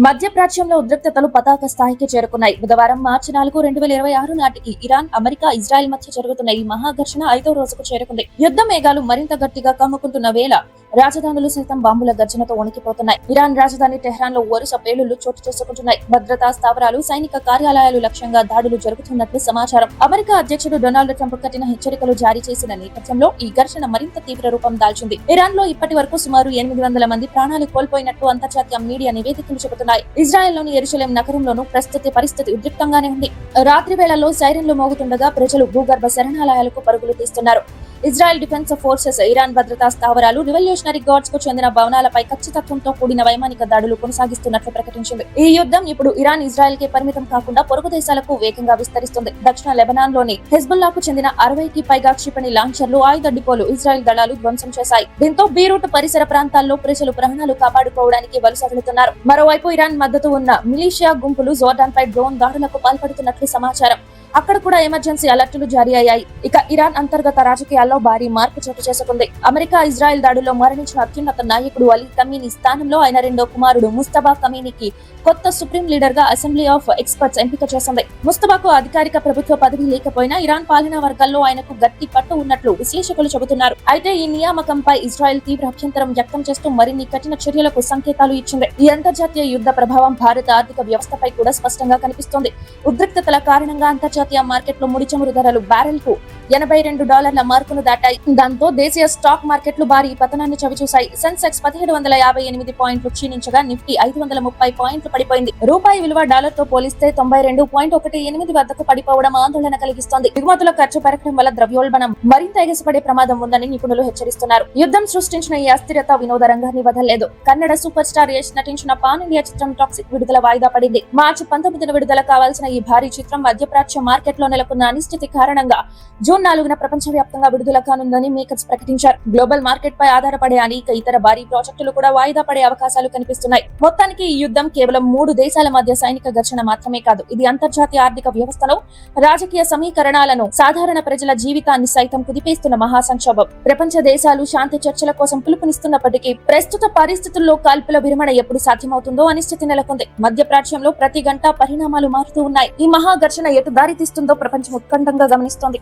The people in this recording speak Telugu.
మధ్యప్రాచ్యంలో ఉద్రిక్తతలు పతాక స్థాయికి చేరుకున్నాయి. బుధవారం మార్చి 4, 2026 నాటికి ఇరాన్, అమెరికా, ఇజ్రాయెల్ మధ్య జరుగుతున్న ఈ మహాఘర్షణ 5వ రోజుకు చేరుకుంది. యుద్ధ మేఘాలు మరింత గట్టిగా కమ్ముకుంటున్న వేళ రాజధానులు సైతం బాంబుల గర్జనతో వణికిపోతున్నాయి. ఇరాన్ రాజధాని టెహ్రాన్ లో వరుస పేలుళ్లు చోటు చేసుకుంటున్నాయి. భద్రతా స్థావరాలు, సైనిక కార్యాలయాలు లక్ష్యంగా దాడులు జరుగుతున్నట్లు సమాచారం. అమెరికా అధ్యక్షుడు డొనాల్డ్ ట్రంప్ కఠిన హెచ్చరికలు జారీ చేసిన నేపథ్యంలో ఈ ఘర్షణ మరింత తీవ్ర రూపం దాల్చింది. ఇరాన్ లో ఇప్పటి వరకు సుమారు 800 మంది ప్రాణాలు కోల్పోయినట్లు అంతర్జాతీయ మీడియా నివేదికలు చెబుతున్నాయి. ఇజ్రాయెల్ లోని యెరూషలేం నగరంలోనూ ప్రస్తుత పరిస్థితి ఉద్రిక్తంగానే ఉంది. రాత్రి వేళల్లో సైరన్లు మోగుతుండగా ప్రజలు భూగర్భ శరణాలయాలకు పరుగులు తీస్తున్నారు. ఇజ్రాయెల్ డిఫెన్స్ ఫోర్సెస్ ఇరాన్ భద్రతా స్థావరాలు, రివల్యూషనరీ గార్డ్స్ కు చెందిన భవనాలపై ఖచ్చితత్వంతో కూడిన వైమానిక దాడులు కొనసాగిస్తున్నట్లు ప్రకటించింది. ఈ యుద్ధం ఇప్పుడు ఇరాన్, ఇజ్రాయెల్ కి పరిమితం కాకుండా పొరుగు దేశాలకు వేగంగా విస్తరిస్తుంది. దక్షిణ లెబనాన్ లోని హెజ్బుల్లాకు చెందిన 60కి పైగా క్షిపణి లాంచర్లు, ఆయుధ డిపోలు ఇజ్రాయెల్ దళాలు ధ్వంసం చేశాయి. దీంతో బీరూట్ పరిసర ప్రాంతాల్లో ప్రజలు ప్రాణాలు కాపాడుకోవడానికి వలస వెళుతున్నారు. మరోవైపు ఇరాన్ మద్దతు ఉన్న మిలీషియా గుంపులు జోర్డాన్ పై డ్రోన్ దాడులకు పాల్పడుతున్నట్లు సమాచారం. అక్కడ కూడా ఎమర్జెన్సీ అలర్టులు జారీ అయ్యాయి. ఇక ఇరాన్ అంతర్గత రాజకీయాల్లో భారీ మార్పు చోటు చేసుకుంది. అమెరికా, ఇజ్రాయెల్ దాడుల్లో మరణించిన అత్యున్నత నాయకుడు అలీ కమీనీ స్థానంలో ఆయన రెండో కుమారుడు ముస్తబా కమీనీకి కొత్త సుప్రీం లీడర్ గా అసెంబ్లీ ఆఫ్ ఎక్స్పర్ట్స్ ఎంపిక చేసింది. ముస్తబాకు అధికారిక ప్రభుత్వ పదవి లేకపోయినా ఇరాన్ పాలనా వర్గాల్లో ఆయనకు గట్టి పట్టు ఉన్నట్లు విశ్లేషకులు చెబుతున్నారు. అయితే ఈ నియామకంపై ఇజ్రాయెల్ తీవ్ర అభ్యంతరం వ్యక్తం చేస్తూ మరిన్ని కఠిన చర్యలకు సంకేతాలు ఇచ్చింది. ఈ అంతర్జాతీయ యుద్ధ ప్రభావం భారత ఆర్థిక వ్యవస్థపై కూడా స్పష్టంగా కనిపిస్తోంది. ఉద్రిక్తతల కారణంగా అంతర్జాతీయ మార్కెట్లో ముడి చమురు ధరలు బ్యారెల్ కు $82 మార్కును దాటాయి. దాంతో దేశీయ స్టాక్ మార్కెట్లు భారీ పతనాన్ని చవిచూశాయి. సెన్సెక్స్ 1758 పాయింట్లు క్షీణించగా నిఫ్టీ 530 పాయింట్లు పడిపోయింది. రూపాయి విలువ డాలర్ తో పోలిస్తే 92.18 వద్దకు పడిపోవడం ఆందోళన కలిగిస్తోంది. దిగుమతుల ఖర్చు పెరగడం వల్ల ద్రవ్యోల్బణం మరింత ఎగసిపడే ప్రమాదం ఉందని నిపుణులు హెచ్చరిస్తున్నారు. యుద్ధం సృష్టించిన ఈ అస్థిరత వినోద రంగాన్ని వదలలేదు. కన్నడ సూపర్ స్టార్ యష్ నటించిన పాన్ ఇండియా చిత్రం టాక్సిక్ విడుదల వాయిదా పడింది. మార్చి 19న విడుదల కావాల్సిన ఈ భారీ చిత్రం మధ్యప్రాచ్య మార్కెట్ లో నెలకొన్న అనిశ్చితి కారణంగా జూన్ 4న ప్రపంచవ్యాప్తంగా విడుదల కానుందని మేకర్స్ ప్రకటించారు. గ్లోబల్ మార్కెట్ పై ఆధారపడే అనేక ఇతర భారీ ప్రాజెక్టులు కూడా వాయిదా పడే అవకాశాలు కనిపిస్తున్నాయి. మొత్తానికి ఈ యుద్ధం కేవలం 3 దేశాల మధ్య సైనిక ఘర్షణ మాత్రమే కాదు, ఇది అంతర్జాతీయ ఆర్థిక వ్యవస్థను, రాజకీయ సమీకరణాలను, సాధారణ ప్రజల జీవితాన్ని సైతం కుదిపేస్తున్న మహాసంక్షోభం. ప్రపంచ దేశాలు శాంతి చర్చల కోసం పిలుపునిస్తున్నప్పటికీ ప్రస్తుత పరిస్థితుల్లో కాల్పుల విరమణ ఎప్పుడు సాధ్యమవుతుందో అనిశ్చితి నెలకొంది. మధ్యప్రాచ్యంలో ప్రతి గంట పరిణామాలు మారుతూ ఉన్నాయి. ఈ మహాఘర్షణ ఎటు దారి తీస్తుందో ప్రపంచం ఉత్కంఠంగా గమనిస్తోంది.